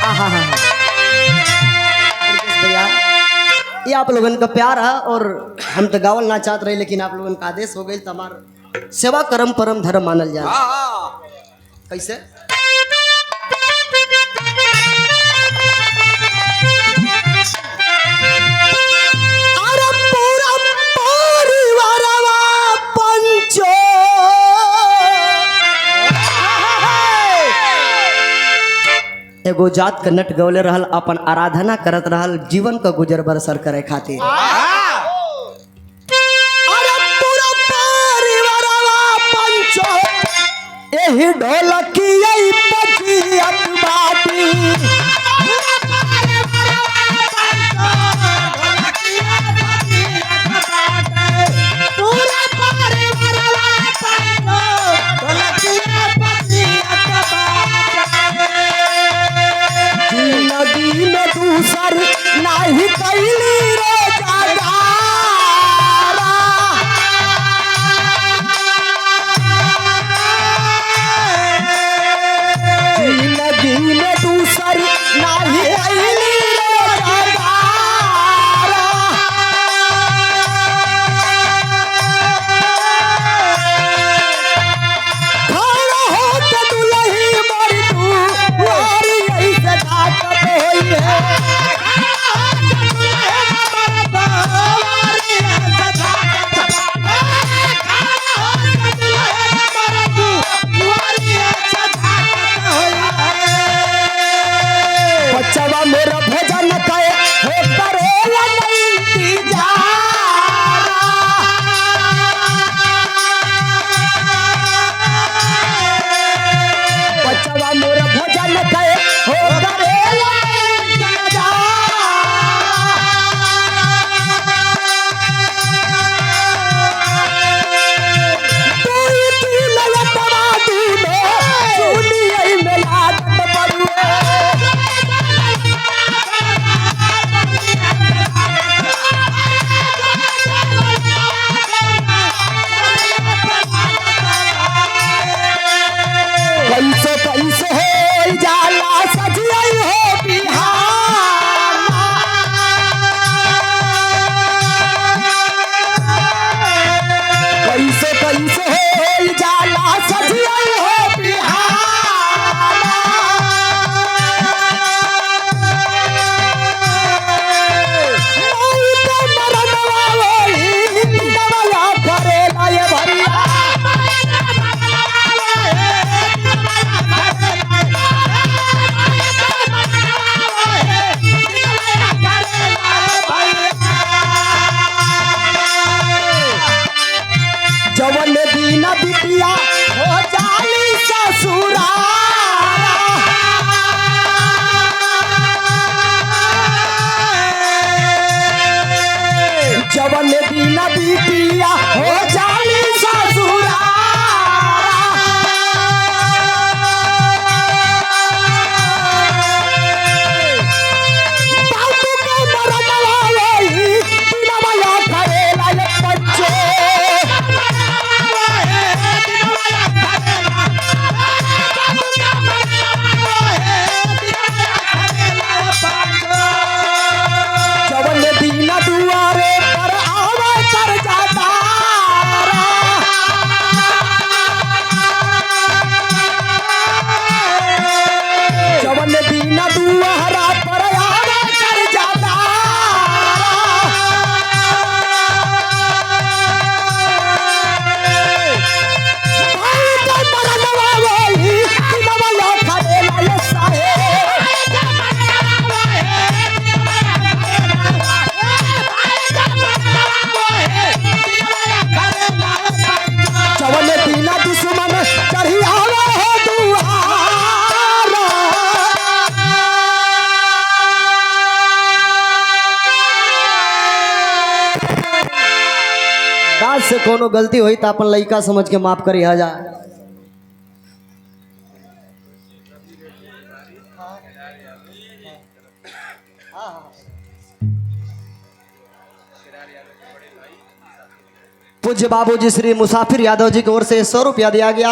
हाँ हाँ भैया, ये आप लोगन का प्यार है और हम तो गावल ना चाहते रहे, लेकिन आप लोगन का आदेश हो गई तो हमार सेवा कर्म परम धर्म मानल जाए। कैसे एगो जात का नट गौले रहल, अपन आराधना करत रहल, जीवन का गुजर बसर करे खातिर। यही ढोलकी यही पचियत बाटी, जिंदगी में दूसर नाही कैली रे जागारा, जिंदगी में दूसर नाही कैली रे जागारा। खड़ा होके दुलही मर तू वारी ऐसे घाटत होई है, बच्चवा मेरा भजन कहे हो करेला नहीं इंतजार, बच्चवा मेरा भजन कहे हो करेला नहीं इंतजार। तू की ललतवा दूनो सुनिए मिलादत बड़ुए, कैसे कैसे हो जाला सजियाई हो बिहार, कैसे कैसे हो जाला सजियाई हो बिहार। नहीं तो मरनवा वही दिलवा करेला ये भैया, जवन दिन बिटिया हो जाली ससुरा, जवन दिन बिटिया हो जाली ससुरा, बाबू के मरनवा वही दिलवा करेला ये बच्चो, जवन दिन दुआरे पर आवे कर जाता, जवन दिन दुआरा पर आवे कर जाता, भाई का मरनवा वही दिलवा करेला ये साहे, जवन दिन दुश्मन चढ़ी आवे हो दुआरा, दास से कोनो गलती हुई तो अपन लइका समझ के माफ करी जा। पूज्य बाबूजी श्री मुसाफिर यादव जी की ओर से 100 रुपया दिया गया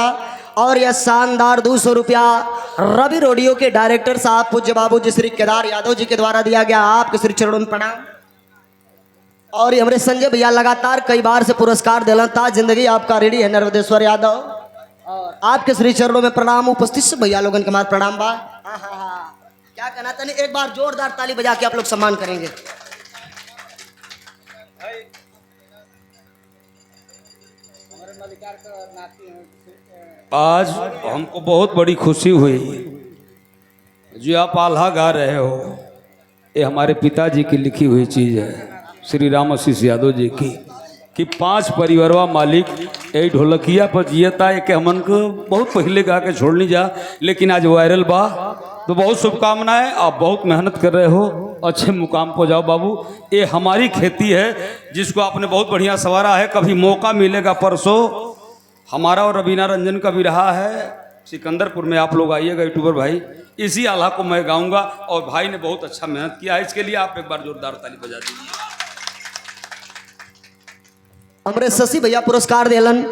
और यह शानदार 200 रुपया रवि रोडियो के डायरेक्टर साहब पूज्य बाबू जी श्री केदार यादव जी के द्वारा दिया गया। आपके श्री चरणों में प्रणाम। और ये हमारे संजय भैया लगातार कई बार से पुरस्कार दिला था। जिंदगी आपका रेडी है नर्मदेश्वर यादव, और आपके श्री चरणों में प्रणाम। उपस्थित सब भैया लोगन के मात्र प्रणाम बा। क्या कहना था, एक बार जोरदार ताली बजा के आप लोग सम्मान करेंगे। आज हमको बहुत बड़ी खुशी हुई जो आप आल्हा गा रहे हो। ये हमारे पिताजी की लिखी हुई चीज़ है, श्री राम आशीष यादव जी की, कि 5 परिवारवा मालिक यही ढोलकिया पर जियता है कि हमन को बहुत पहले गा के छोड़नी जा, लेकिन आज वायरल बा। तो बहुत शुभकामनाएं, आप बहुत मेहनत कर रहे हो, अच्छे मुकाम पर जाओ बाबू। ये हमारी खेती है जिसको आपने बहुत बढ़िया संवारा है। कभी मौका मिलेगा परसों हमारा और रवीना रंजन का भी रहा है सिकंदरपुर में, आप लोग आइएगा यूट्यूबर भाई। इसी आल्हा को मैं गाऊंगा और भाई ने बहुत अच्छा मेहनत किया है, इसके लिए आप एक बार जोरदार ताली बजा दीजिए। हमारे शशि भैया पुरस्कार देलन